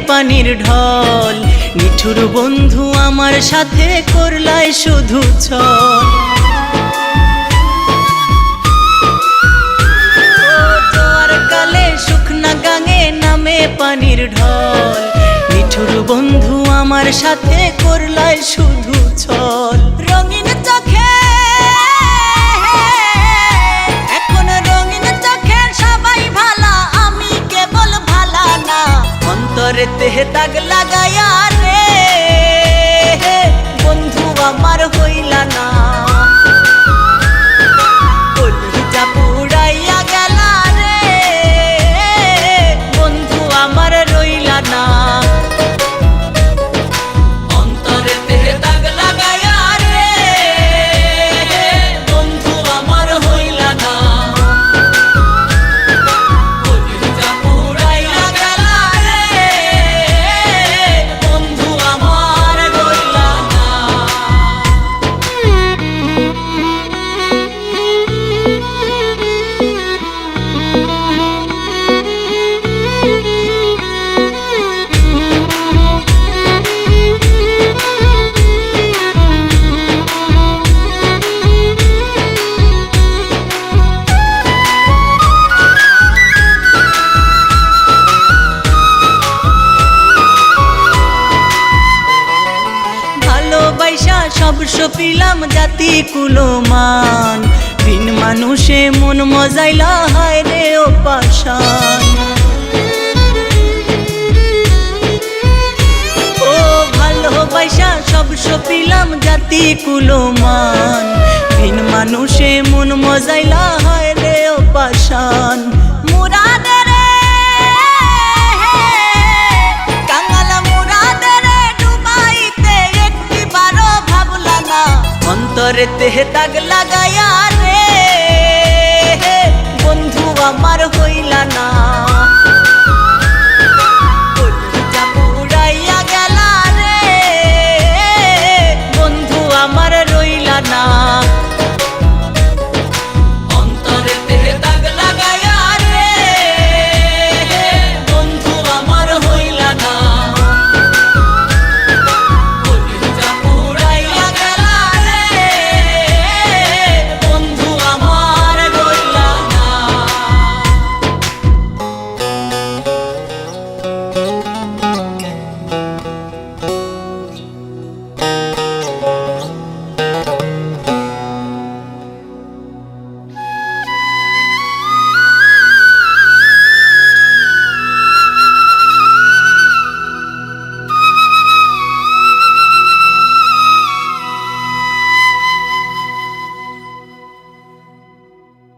পানির ঢল। নিঠুর বন্ধু আমার সাথে করলাই শুধু ছল। জোয়ার কালে শুকনা গাঙে নামে পানির ঢল। নিঠুর বন্ধু আমার সাথে করলাই শুধু ছল। রঙিন চোখে এখন রঙিন চোখে সবাই ভালা, আমি কেবল ভালা না। অন্তরেতে দাগ লাগাইয়া রে বন্ধু আমার হইলা না। কলিজা পুড়াইয়া গেলা রে বন্ধু আমার রইলা না। অন্তরেতে দাগ লাগাইয়া রে বন্ধু আমার হইলা না। কলিজা পুড়াইয়া গেলা রে বন্ধু আমার রইলা না। ভালোবাসা সব সপিলাম জাতি কুলমান। বিন মানুষে মন মজাইলা হায় রে ও পাষাণ। ও ভালোবাসা সব সপিলাম জাতি কুলমান। বিন মানুষে মন মজাইলা হায় রে ও পাষাণ। মুরাদের অন্তরেতে দাগ লাগাইয়া রে বন্ধু আমার হইলা না।